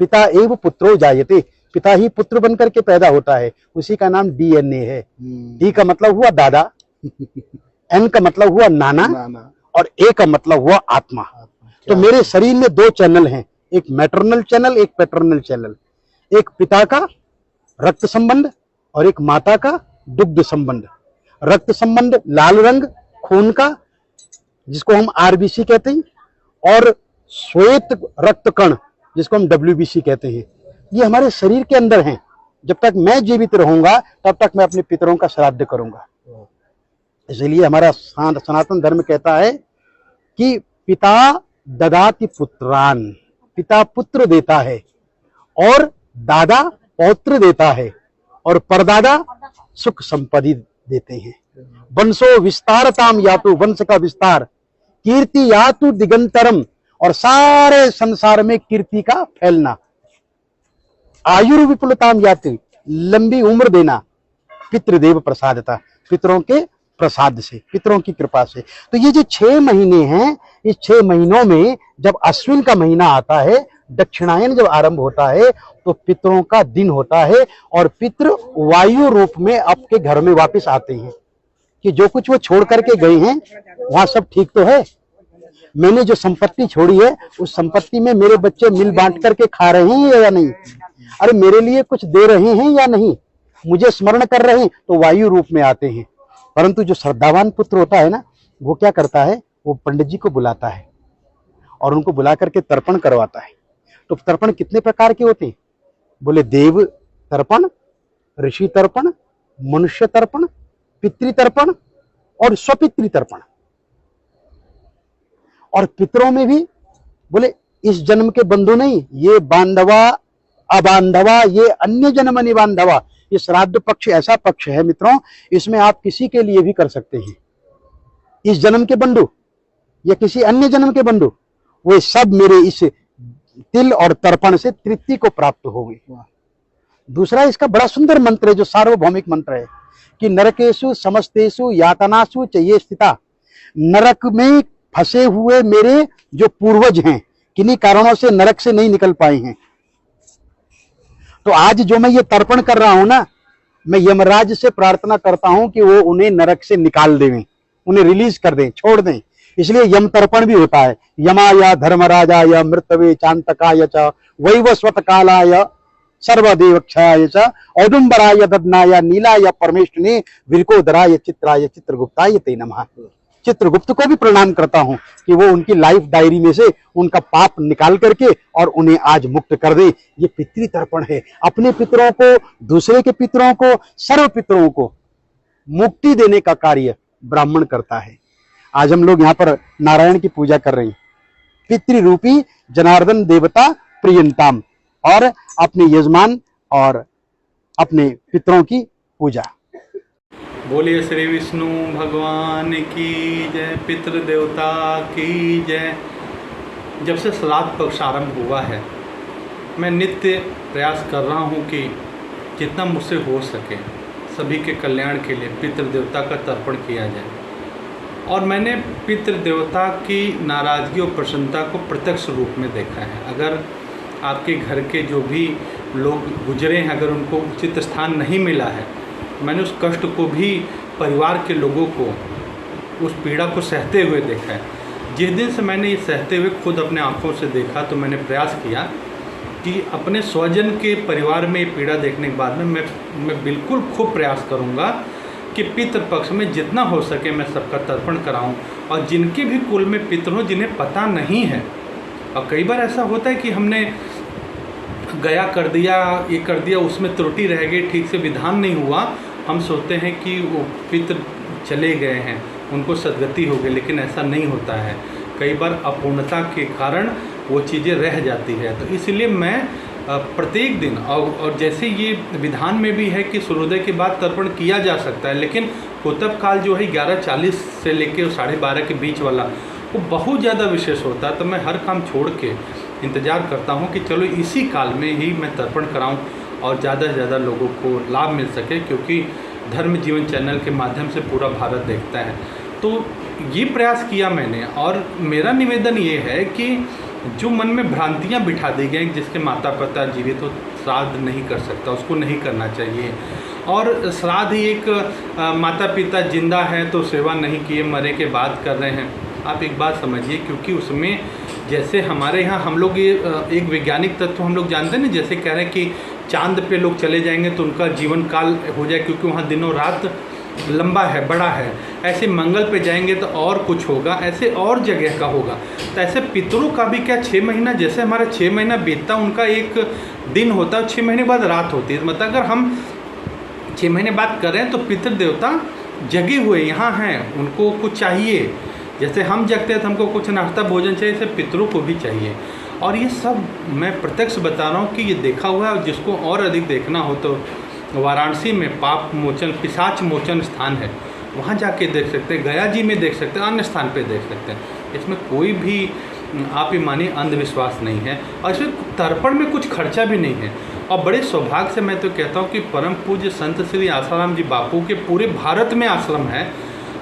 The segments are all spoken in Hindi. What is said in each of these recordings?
पिता एव पुत्रो जायते, पिता ही पुत्र बनकर के पैदा होता है, उसी का नाम डीएनए है। डी का मतलब हुआ दादा, एन का मतलब हुआ नाना, और ए का मतलब हुआ आत्मा। तो मेरे शरीर में दो चैनल हैं, एक मैटरनल चैनल, एक पैटर्नल चैनल। एक पिता का रक्त संबंध और एक माता का दुग्ध संबंध। रक्त संबंध लाल रंग खून का, जिसको हम आरबीसी कहते हैं, और श्वेत रक्त कण, जिसको हम डब्ल्यूबीसी कहते हैं, ये हमारे शरीर के अंदर हैं। जब तक मैं जीवित रहूंगा तब तक मैं अपने पितरों का श्राद्ध करूंगा। इसलिए हमारा सनातन धर्म कहता है कि पिता ददाति पुत्रान, पिता पुत्र देता है और दादा पौत्र देता है और परदादा सुख संपत्ति देते हैं। वंशो विस्तारताम यातु, वंश का विस्तार, कीर्ति यातु दिगंतरम, और सारे संसार में कीर्ति का फैलना, आयुर् विपुलताम यातु, लंबी उम्र देना, पितृदेव प्रसादता, पितरों के प्रसाद से, पितरों की कृपा से। तो ये जो 6 महीने हैं, इस 6 महीनों में जब अश्विन का महीना आता है, दक्षिणायन जब आरंभ होता है, तो पितरों का दिन होता है और पितृ वायु रूप में आपके घर में वापस आते हैं कि जो कुछ वो छोड़ करके गए हैं वहां सब ठीक तो है। मैंने जो संपत्ति छोड़ी है उस संपत्ति में मेरे बच्चे मिल बांट करके खा रहे हैं या नहीं, अरे मेरे लिए कुछ दे रहे हैं या नहीं, मुझे स्मरण कर रहे हैं, तो वायु रूप में आते हैं। परंतु जो श्रद्धावान पुत्र होता है ना, वो क्या करता है, वो पंडित जी को बुलाता है और उनको बुला करके तर्पण करवाता है। तो तर्पण कितने प्रकार के होते हैं? बोले देव तर्पण, ऋषि तर्पण, मनुष्य तर्पण, पितृ तर्पण और स्वपितृ तर्पण। और पितरों में भी बोले इस जन्म के बंधु नहीं, ये बांधवा अबांधवा, ये अन्य जन्म निबांधवा। ये श्राद्ध पक्ष ऐसा पक्ष है मित्रों, इसमें आप किसी के लिए भी कर सकते हैं। इस जन्म के बंधु या किसी अन्य जन्म के बंधु, वे सब मेरे इस तिल और तर्पण से तृप्ति को प्राप्त हो गई। दूसरा इसका बड़ा सुंदर मंत्र है जो सार्वभौमिक मंत्र है कि नरकेशु समस्तेषु यातनासु च ये स्थिता, नरक में फंसे हुए मेरे जो पूर्वज हैं, किन्हीं कारणों से नरक से नहीं निकल पाए हैं, तो आज जो मैं ये तर्पण कर रहा हूं ना, मैं यमराज से प्रार्थना करता हूं कि वो उन्हें नरक से निकाल दें, उन्हें रिलीज कर दें, छोड़ दें। इसलिए यम तर्पण भी होता है। यमाय धर्मराजाय मृतवे चांतकाय च वैवस्वत कालाय सर्वदेवक्षाय च औदुंबराय ददनाय नीलाय परमेष्ठिने विरकोदराय चित्राय चित्रगुप्ताय ते नमः। चित्रगुप्त को भी प्रणाम करता हूं कि वो उनकी लाइफ डायरी में से उनका पाप निकाल करके और उन्हें आज मुक्त कर दे। ये पितृ तर्पण है। अपने पितरों को, दूसरे के पितरों को, सर्व पितरों को मुक्ति देने का कार्य ब्राह्मण करता है। आज हम लोग यहाँ पर नारायण की पूजा कर रहे हैं, पितृरूपी जनार्दन देवता प्रियंताम, और अपने यजमान और अपने पितरों की पूजा। बोलिए श्री विष्णु भगवान की जय, पितृ देवता की जय। जब से श्राद्ध पक्ष आरंभ हुआ है, मैं नित्य प्रयास कर रहा हूँ कि जितना मुझसे हो सके सभी के कल्याण के लिए पितृ देवता का तर्पण किया जाए। और मैंने पितृ देवता की नाराज़गी और प्रसन्नता को प्रत्यक्ष रूप में देखा है। अगर आपके घर के जो भी लोग गुजरे हैं, अगर उनको उचित स्थान नहीं मिला है, मैंने उस कष्ट को भी परिवार के लोगों को, उस पीड़ा को सहते हुए देखा है। जिस दिन से मैंने ये सहते हुए खुद अपने आँखों से देखा, तो मैंने प्रयास किया कि अपने स्वजन के परिवार में ये पीड़ा देखने के बाद में मैं बिल्कुल खूब प्रयास करूँगा कि पितृपक्ष में जितना हो सके मैं सबका तर्पण कराऊं। और जिनके भी कुल में पितृ हो, जिन्हें पता नहीं है, और कई बार ऐसा होता है कि हमने गया कर दिया, ये कर दिया, उसमें त्रुटि रह गई, ठीक से विधान नहीं हुआ, हम सोचते हैं कि वो पितृ चले गए हैं, उनको सद्गति हो गई, लेकिन ऐसा नहीं होता है। कई बार अपूर्णता के कारण वो चीज़ें रह जाती है। तो इसलिए मैं प्रत्येक दिन, और जैसे ये विधान में भी है कि सूर्योदय के बाद तर्पण किया जा सकता है, लेकिन कोतब काल जो है 11:40 से लेकर 12:30 के बीच वाला, वो बहुत ज़्यादा विशेष होता है। तो मैं हर काम छोड़ के इंतज़ार करता हूँ कि चलो इसी काल में ही मैं तर्पण कराऊँ और ज़्यादा से ज़्यादा लोगों को लाभ मिल सके, क्योंकि धर्म जीवन चैनल के माध्यम से पूरा भारत देखता है। तो ये प्रयास किया मैंने, और मेरा निवेदन ये है कि जो मन में भ्रांतियाँ बिठा दी गई जिसके माता पिता जीवित हो श्राद्ध नहीं कर सकता, उसको नहीं करना चाहिए। और श्राद्ध ही एक माता पिता जिंदा है तो सेवा नहीं किए, मरे के बाद कर रहे हैं। आप एक बात समझिए, क्योंकि उसमें जैसे हमारे यहाँ हम लोग ये एक वैज्ञानिक तत्व हम लोग जानते हैं ना, जैसे कह रहे हैं कि चांद पे लोग चले जाएंगे तो उनका जीवन काल हो जाए, क्योंकि वहाँ दिनों रात लंबा है, बड़ा है। ऐसे मंगल पे जाएंगे तो और कुछ होगा, ऐसे और जगह का होगा। तो ऐसे पितरों का भी क्या 6 महीना, जैसे हमारा 6 महीना बीतता उनका एक दिन होता है, 6 महीने बाद रात होती है। मतलब अगर हम 6 महीने बाद कर रहे हैं तो पितृ देवता जगे हुए यहाँ हैं, उनको कुछ चाहिए। जैसे हम जगते हैं तो हमको कुछ नाश्ता भोजन चाहिए, ऐसे पितरों को भी चाहिए। और ये सब मैं प्रत्यक्ष बता रहा हूँ कि ये देखा हुआ है। और जिसको और अधिक देखना हो तो वाराणसी में पाप मोचन पिशाच मोचन स्थान है, वहाँ जाके देख सकते हैं, गया जी में देख सकते हैं, अन्य स्थान पे देख सकते हैं। इसमें कोई भी आप ये मानिए अंधविश्वास नहीं है, और इसमें तर्पण में कुछ खर्चा भी नहीं है। और बड़े सौभाग्य से मैं तो कहता हूँ कि परम पूज्य संत श्री आसाराम जी बापू के पूरे भारत में आश्रम है,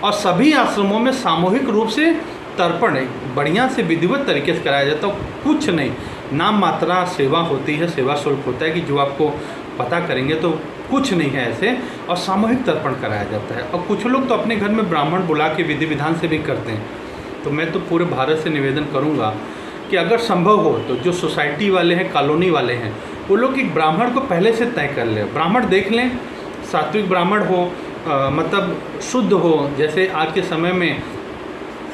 और सभी आश्रमों में सामूहिक रूप से तर्पण बढ़िया से विधिवत तरीके से कराया जाता है। कुछ नहीं, नाम मात्रा सेवा होती है, सेवा शुल्क होता है कि जो आपको पता करेंगे, तो कुछ नहीं है ऐसे। और सामूहिक तर्पण कराया जाता है, और कुछ लोग तो अपने घर में ब्राह्मण बुला के विधि विधान से भी करते हैं। तो मैं तो पूरे भारत से निवेदन करूंगा कि अगर संभव हो तो जो सोसाइटी वाले हैं, कॉलोनी वाले हैं, वो लोग एक ब्राह्मण को पहले से तय कर लें, ब्राह्मण देख लें, सात्विक ब्राह्मण हो, मतलब शुद्ध हो। जैसे आज के समय में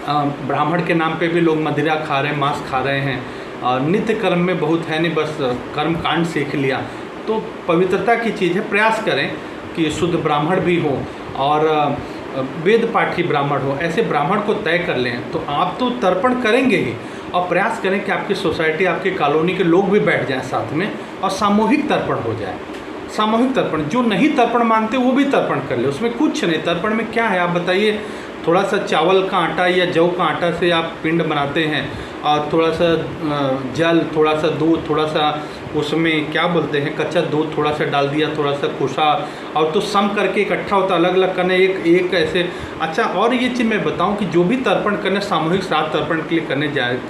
ब्राह्मण के नाम पे भी लोग मदिरा खा रहे हैं, मांस खा रहे हैं, और नित्य कर्म में बहुत है नहीं, बस कर्म कांड सीख लिया। तो पवित्रता की चीज़ है, प्रयास करें कि शुद्ध ब्राह्मण भी हो और वेद पाठी ब्राह्मण हो, ऐसे ब्राह्मण को तय कर लें। तो आप तो तर्पण करेंगे ही, और प्रयास करें कि आपकी सोसाइटी, आपके कॉलोनी के लोग भी बैठ जाएं साथ में, और सामूहिक तर्पण हो जाए। सामूहिक तर्पण, जो नहीं तर्पण मानते वो भी तर्पण कर ले, उसमें कुछ नहीं। तर्पण में क्या है आप बताइए, थोड़ा सा चावल का आटा या जौ का आटा से आप पिंड बनाते हैं, और थोड़ा सा जल, थोड़ा सा दूध, थोड़ा सा उसमें क्या बोलते हैं कच्चा दूध थोड़ा सा डाल दिया, थोड़ा सा कुशा, और तो सम करके इकट्ठा होता, अलग अलग करने एक ऐसे। अच्छा, और ये चीज़ मैं बताऊं कि जो भी तर्पण करने, सामूहिक श्राद्ध तर्पण के लिए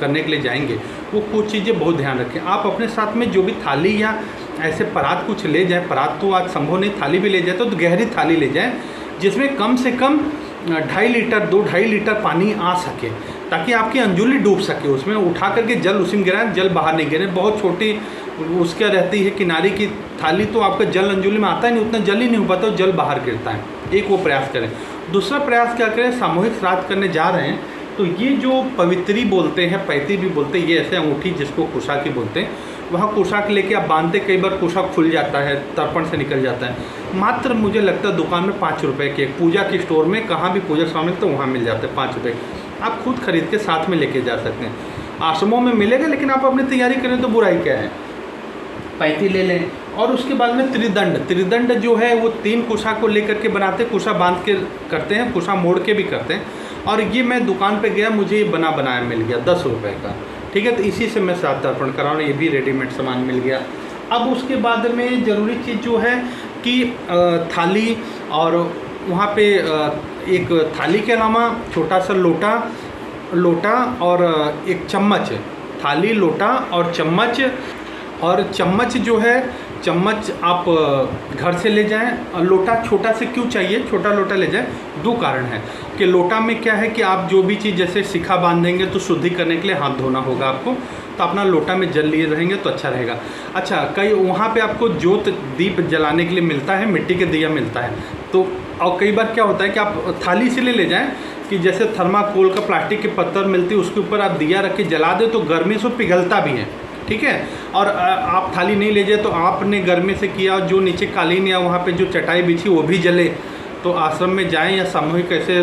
करने के लिए जाएंगे, वो कुछ चीज़ें बहुत ध्यान रखें। आप अपने साथ में जो भी थाली या ऐसे परात कुछ ले जाएँ, परात तो आज संभव नहीं, थाली भी ले जाए तो गहरी थाली ले जाएँ, जिसमें कम से कम 2.5 लीटर 2-2.5 लीटर पानी आ सके, ताकि आपकी अंजुली डूब सके उसमें। उठा करके जल उसी में गिराएं, जल बाहर नहीं गिरे। बहुत छोटी उसका रहती है किनारे की थाली, तो आपका जल अंजुली में आता ही नहीं, उतना जल ही नहीं हो पाता, जल बाहर गिरता है। एक वो प्रयास करें। दूसरा प्रयास क्या करें, सामूहिक श्राद्ध करने जा रहे हैं तो ये जो पवित्री बोलते हैं, पैती भी बोलते हैं, ये ऐसे अंगूठी जिसको कुशा की बोलते हैं, वहाँ कुशा के लेके आप बांधते, कई बार कुशा खुल जाता है, तर्पण से निकल जाता है। मात्र मुझे लगता है दुकान में 5 रुपये के, पूजा की स्टोर में कहाँ भी पूजा सामान मिलता है वहाँ मिल जाता है 5 रुपये। आप खुद खरीद के साथ में लेके जा सकते हैं, आश्रमों में मिलेगा, लेकिन आप अपनी तैयारी करें तो बुराई क्या है, पैती ले लें। और उसके बाद में त्रिदंड जो है वो 3 कुशा को लेकर के बनाते, कुशा बांध के करते हैं, कुशा मोड़ के भी करते हैं। और ये मैं दुकान पे गया, मुझे ये बना बनाया मिल गया 10 रुपये का, ठीक है। तो इसी से मैं श्राद्ध तर्पण करा रहा हूँ, ये भी रेडीमेड सामान मिल गया। अब उसके बाद में ज़रूरी चीज़ जो है कि थाली, और वहाँ पे एक थाली के अलावा छोटा सा लोटा और एक चम्मच, थाली, लोटा और चम्मच। और चम्मच जो है, चम्मच आप घर से ले जाएं। लोटा छोटा से क्यों चाहिए, छोटा लोटा ले जाएं, 2 कारण हैं कि लोटा में क्या है कि आप जो भी चीज़ जैसे शिखा बांधेंगे तो शुद्धि करने के लिए हाथ धोना होगा आपको, तो अपना लोटा में जल लिए रहेंगे तो अच्छा रहेगा। अच्छा, कई वहाँ पे आपको जोत दीप जलाने के लिए मिलता है, मिट्टी के दिया मिलता है। तो और कई बार क्या होता है कि आप थाली इसलिए ले जाएँ कि जैसे थर्माकोल का प्लास्टिक के पत्थर मिलती है, उसके ऊपर आप दिया रख के जला दे तो गर्मी से पिघलता भी है, ठीक है। और आप थाली नहीं ले जाए तो आपने गर्मी से किया, जो नीचे कालीन या वहाँ पे जो चटाई बिछी वो भी जले। तो आश्रम में जाएं या सामूहिक ऐसे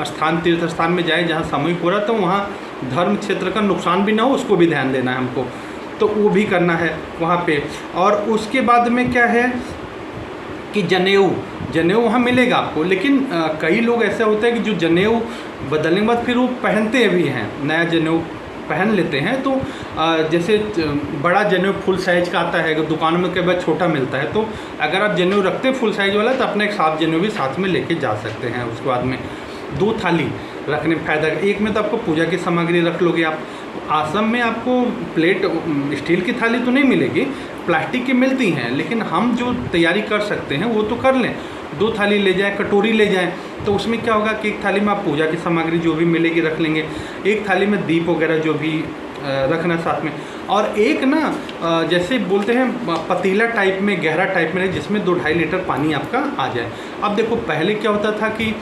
स्थान, तीर्थ स्थान में जाएं जहाँ सामूहिक हो रहा, तो वहाँ धर्म क्षेत्र का नुकसान भी ना हो, उसको भी ध्यान देना है हमको, तो वो भी करना है वहाँ पे। और उसके बाद में क्या है कि जनेऊ वहाँ मिलेगा आपको, लेकिन कई लोग ऐसे होते हैं कि जो जनेऊ बदलने के बाद फिर वो पहनते भी हैं, नया जनेऊ पहन लेते हैं। तो जैसे बड़ा जनेऊ फुल साइज का आता है, दुकानों में कई बार छोटा मिलता है, तो अगर आप जनेऊ रखते हैं फुल साइज वाला तो अपना एक साफ जनेऊ भी साथ में लेके जा सकते हैं। उसके बाद में 2 थाली रखने में फ़ायदा, एक में तो आपको पूजा की सामग्री रख लोगे आप, आश्रम में आपको प्लेट स्टील की थाली तो नहीं मिलेगी, प्लास्टिक की मिलती हैं, लेकिन हम जो तैयारी कर सकते हैं वो तो कर लें। 2 थाली ले जाएं, कटोरी ले जाएं, तो उसमें क्या होगा कि एक थाली में आप पूजा की सामग्री जो भी मिलेगी रख लेंगे, एक थाली में दीप वगैरह जो भी रखना साथ में, और एक ना जैसे बोलते हैं पतीला टाइप में, गहरा टाइप में, जिसमें 2-2.5 लीटर पानी आपका आ जाए। अब देखो पहले क्या होता था कि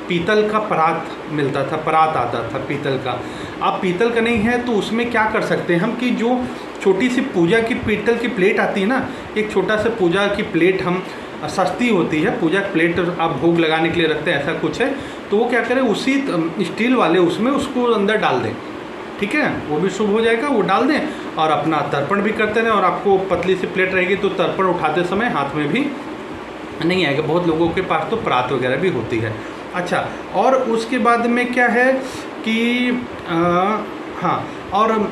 पीतल का परात मिलता था, परात आता था पीतल का। अब पीतल का नहीं है तो उसमें क्या कर सकते हैं हम कि जो छोटी सी पूजा की पीतल की प्लेट आती है ना, एक छोटा सा पूजा की प्लेट हम सस्ती होती है, पूजा प्लेट आप भोग लगाने के लिए रखते हैं, ऐसा कुछ है, तो वो क्या करें उसी स्टील वाले उसमें उसको अंदर डाल दें, ठीक है, वो भी शुभ हो जाएगा, वो डाल दें और अपना तर्पण भी करते रहें। और आपको पतली सी प्लेट रहेगी तो तर्पण उठाते समय हाथ में भी नहीं आएगा। बहुत लोगों के पास तो परात वगैरह भी होती है। अच्छा, और उसके बाद में क्या है कि हाँ, और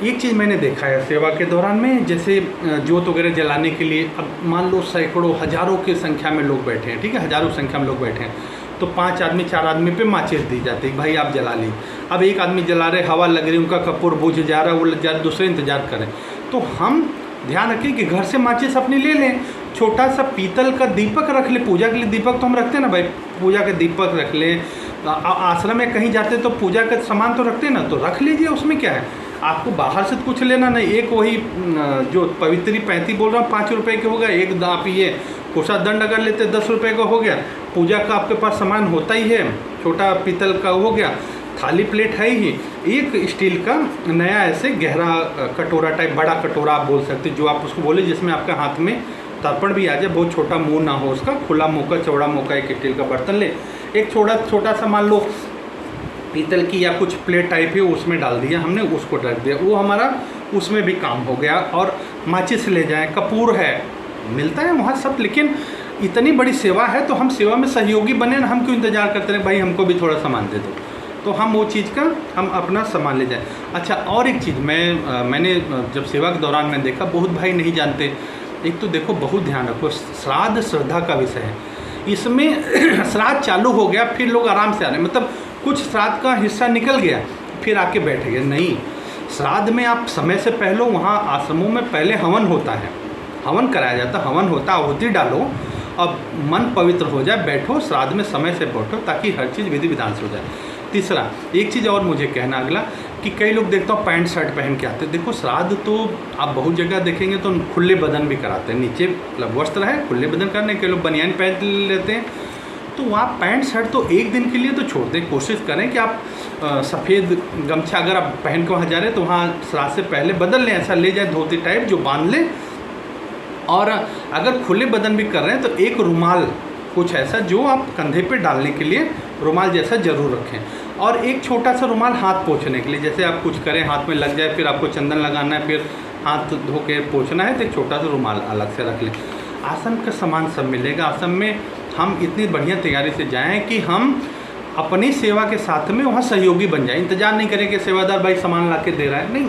एक चीज़ मैंने देखा है सेवा के दौरान में, जैसे जोत वगैरह जलाने के लिए, अब मान लो सैकड़ों हज़ारों की संख्या में लोग बैठे हैं, ठीक है, हज़ारों संख्या में लोग बैठे हैं, तो 5 आदमी 4 आदमी पे माचिस दी जाती है, भाई आप जला ली। अब एक आदमी जला रहे, हवा लग रही, उनका कपूर बुझ जा रहा है, वो दूसरे इंतजार करें। तो हम ध्यान रखें कि घर से माचिस अपनी ले लें, छोटा सा पीतल का दीपक रख ले, पूजा के लिए दीपक तो हम रखते हैं ना भाई, पूजा के दीपक रख लें। आश्रम में कहीं जाते तो पूजा का सामान तो रखते हैं ना, तो रख लीजिए, उसमें क्या है, आपको बाहर से कुछ लेना नहीं। एक वही जो पवित्री 35 बोल रहा हूँ 5 रुपये के हो गया, एक आप ये कोषा दंड अगर लेते 10 रुपये का हो गया, पूजा का आपके पास सामान होता ही है, छोटा पीतल का हो गया, थाली प्लेट है ही, एक स्टील का नया ऐसे गहरा कटोरा टाइप, बड़ा कटोरा आप बोल सकते, जो आप उसको बोले जिसमें आपके हाथ में तर्पण भी आ जाए, बहुत छोटा मुंह ना हो उसका, खुला मुँह का चौड़ा मुँह का एक स्टील का बर्तन ले, एक छोटा सा मान लो पीतल की या कुछ प्लेट टाइप है, उसमें डाल दिया हमने, उसको रख दिया, वो हमारा उसमें भी काम हो गया। और माचिस ले जाएं, कपूर है, मिलता है वहाँ सब, लेकिन इतनी बड़ी सेवा है तो हम सेवा में सहयोगी बने ना, हम क्यों इंतजार करते हैं भाई हमको भी थोड़ा सामान दे दो, तो हम वो चीज़ का हम अपना सामान ले जाएं। अच्छा, और एक चीज़ मैंने जब सेवा के दौरान मैं देखा, बहुत भाई नहीं जानते, एक तो देखो बहुत ध्यान रखो, श्राद्ध श्रद्धा का विषय है, इसमें श्राद्ध चालू हो गया फिर लोग आराम से आ रहे हैं, मतलब कुछ श्राद्ध का हिस्सा निकल गया फिर आके बैठ गए, नहीं, श्राद्ध में आप समय से पहले, वहाँ आश्रमों में पहले हवन होता है, हवन कराया जाता, हवन होता, आहुति डालो और मन पवित्र हो जाए, बैठो श्राद्ध में समय से बैठो ताकि हर चीज़ विधि विधान से हो जाए। तीसरा एक चीज़ और मुझे कहना अगला कि कई लोग देखता हूँ पैंट शर्ट पहन के आते हैं, देखो श्राद्ध तो आप बहुत जगह देखेंगे तो खुले बदन भी कराते हैं, नीचे मतलब वस्त्र है खुले बदन करने के, लोग बनियान पहन लेते हैं, तो वहाँ पैंट शर्ट तो एक दिन के लिए तो छोड़ दें, कोशिश करें कि आप सफ़ेद गमछा अगर आप पहन के वहाँ जा रहे हैं तो वहाँ श्राद्ध से पहले बदल लें, ऐसा ले जाए धोती टाइप जो बांध लें, और अगर खुले बदन भी कर रहे हैं तो एक रुमाल कुछ ऐसा जो आप कंधे पे डालने के लिए रुमाल जैसा ज़रूर रखें, और एक छोटा सा रुमाल हाथ पोंछने के लिए, जैसे आप कुछ करें हाथ में लग जाए फिर आपको चंदन लगाना है फिर हाथ धो के पोंछना है, तो एक छोटा सा रुमाल अलग से रख लें। आश्रम का सामान सब मिलेगा, आश्रम में हम इतनी बढ़िया तैयारी से जाएं कि हम अपनी सेवा के साथ में वहाँ सहयोगी बन जाए, इंतज़ार नहीं करें कि सेवादार भाई सामान ला के दे रहा है, नहीं,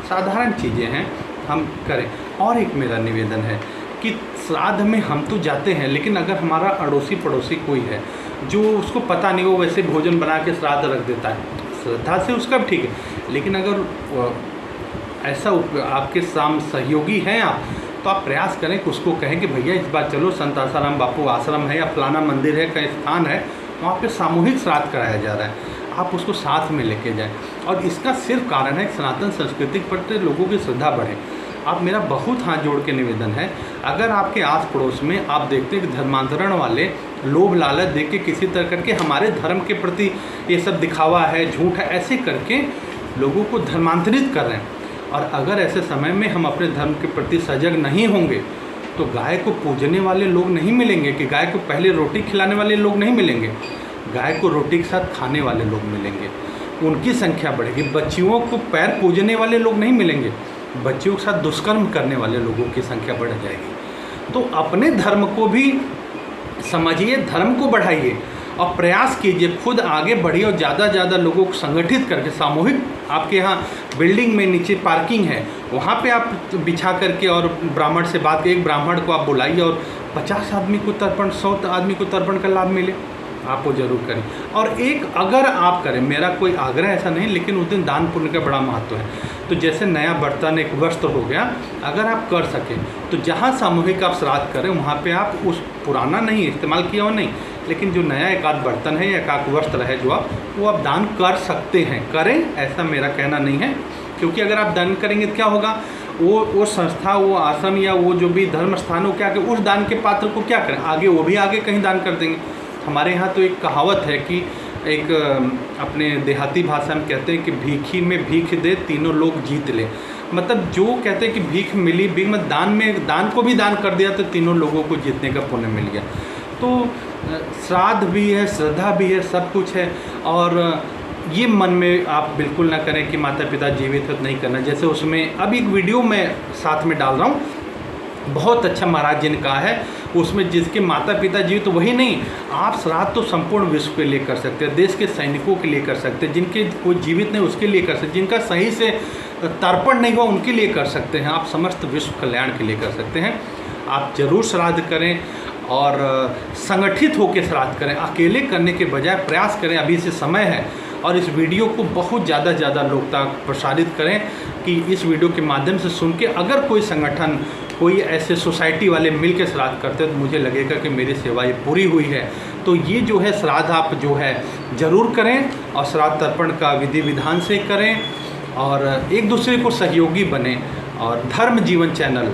साधारण चीज़ें हैं हम करें। और एक मेरा निवेदन है कि श्राद्ध में हम तो जाते हैं, लेकिन अगर हमारा अड़ोसी पड़ोसी कोई है जो उसको पता नहीं, वो वैसे भोजन बना के श्राद्ध रख देता है, श्रद्धा से उसका भी ठीक है, लेकिन अगर ऐसा आपके साम सहयोगी हैं आप, तो आप प्रयास करें कि उसको कहें कि भैया इस बार चलो संत आसाराम बापू आश्रम है या फलाना मंदिर है, कहीं स्थान है, वहाँ पे सामूहिक श्राद्ध कराया जा रहा है, आप उसको साथ में लेके जाएं। और इसका सिर्फ कारण है सनातन संस्कृति के प्रति लोगों की श्रद्धा बढ़े। आप मेरा बहुत हाथ जोड़ के निवेदन है, अगर आपके आस पड़ोस में आप देखते हैं कि धर्मांतरण वाले लोभ लालच देख के किसी तरह करके हमारे धर्म के प्रति ये सब दिखावा है, झूठ है, ऐसे करके लोगों को धर्मांतरित कर रहे हैं, और अगर ऐसे समय में हम अपने धर्म के प्रति सजग नहीं होंगे तो गाय को पूजने वाले लोग नहीं मिलेंगे, कि गाय को पहले रोटी खिलाने वाले लोग नहीं मिलेंगे, गाय को रोटी के साथ खाने वाले लोग मिलेंगे, उनकी संख्या बढ़ेगी। बच्चियों को पैर पूजने वाले लोग नहीं मिलेंगे, बच्चियों के साथ दुष्कर्म करने वाले लोगों की संख्या बढ़ जाएगी। तो अपने धर्म को भी समझिए, धर्म को बढ़ाइए और प्रयास कीजिए, खुद आगे बढ़िए और ज़्यादा से ज़्यादा लोगों को संगठित करके सामूहिक, आपके यहाँ बिल्डिंग में नीचे पार्किंग है, वहाँ पे आप बिछा करके और ब्राह्मण से बात, एक ब्राह्मण को आप बुलाइए और 50 आदमी को तर्पण, 100 आदमी को तर्पण का लाभ मिले, आप वो जरूर करें। और एक अगर आप करें, मेरा कोई आग्रह ऐसा नहीं, लेकिन उस दिन दान पुण्य का बड़ा महत्व है। तो जैसे नया बर्तन एक वस्त्र हो गया, अगर आप कर सकें तो जहाँ सामूहिक आप श्राद्ध करें वहाँ पे आप उस पुराना नहीं इस्तेमाल किया हो नहीं, लेकिन जो नया एक आध बर्तन है या एक आध वस्त्र है जो आप दान कर सकते हैं, करें, ऐसा मेरा कहना नहीं है। क्योंकि अगर आप दान करेंगे तो क्या होगा, वो संस्था, वो आश्रम या वो जो भी धर्म स्थान हो, क्या कि उस दान के पात्र को क्या करें, आगे वो भी आगे कहीं दान कर देंगे। हमारे यहाँ तो एक कहावत है कि एक अपने देहाती भाषा में कहते हैं कि भीखी में भीख दे तीनों लोग जीत ले। मतलब जो कहते हैं कि भीख मिली, भीख में दान को भी दान कर दिया तो तीनों लोगों को जीतने का पुण्य मिल गया। तो श्राद्ध भी है, श्रद्धा भी है, सब कुछ है। और ये मन में आप बिल्कुल ना करें कि माता पिता जीवित हो नहीं करना। जैसे उसमें अब एक वीडियो मैं साथ में डाल रहा हूँ, बहुत अच्छा महाराज जी ने कहा है उसमें, जिसके माता पिता जीवित तो वही नहीं, आप श्राद्ध तो संपूर्ण विश्व के लिए कर सकते हैं, देश के सैनिकों के लिए कर सकते हैं, जिनके कोई जीवित नहीं उसके लिए कर सकते हैं, जिनका सही से तर्पण नहीं हुआ उनके लिए कर सकते हैं, आप समस्त विश्व कल्याण के लिए कर सकते हैं। आप जरूर श्राद्ध करें और संगठित होकर श्राद्ध करें, अकेले करने के बजाय प्रयास करें, अभी से समय है। और इस वीडियो को बहुत ज़्यादा लोग तक प्रसारित करें कि इस वीडियो के माध्यम से सुन के अगर कोई संगठन, कोई ऐसे सोसाइटी वाले मिल के श्राद्ध करते हैं तो मुझे लगेगा कि मेरी सेवा ये पूरी हुई है। तो ये जो है श्राद्ध आप जो है ज़रूर करें और श्राद्ध तर्पण का विधि विधान से करें और एक दूसरे को सहयोगी बने। और धर्म जीवन चैनल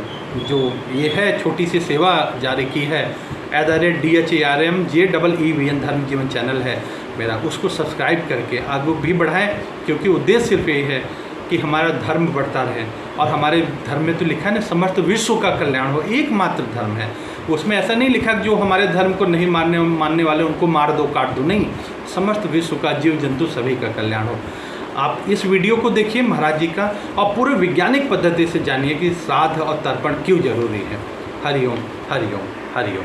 जो ये है छोटी सी सेवा जारी की है @DHARMJEEVN धर्म जीवन चैनल है मेरा, उसको सब्सक्राइब करके आगे भी बढ़ाएं, क्योंकि उद्देश्य सिर्फ यही है कि हमारा धर्म बढ़ता रहे। और हमारे धर्म में तो लिखा है ना, समस्त विश्व का कल्याण हो, एकमात्र धर्म है। उसमें ऐसा नहीं लिखा कि जो हमारे धर्म को नहीं मानने वाले उनको मार दो, काट दो, नहीं, समस्त विश्व का, जीव जंतु सभी का कल्याण हो। आप इस वीडियो को देखिए महाराज जी का और पूरे वैज्ञानिक पद्धति से जानिए कि श्राद्ध और तर्पण क्यों जरूरी है। हरिओम हरिओम हरिओम।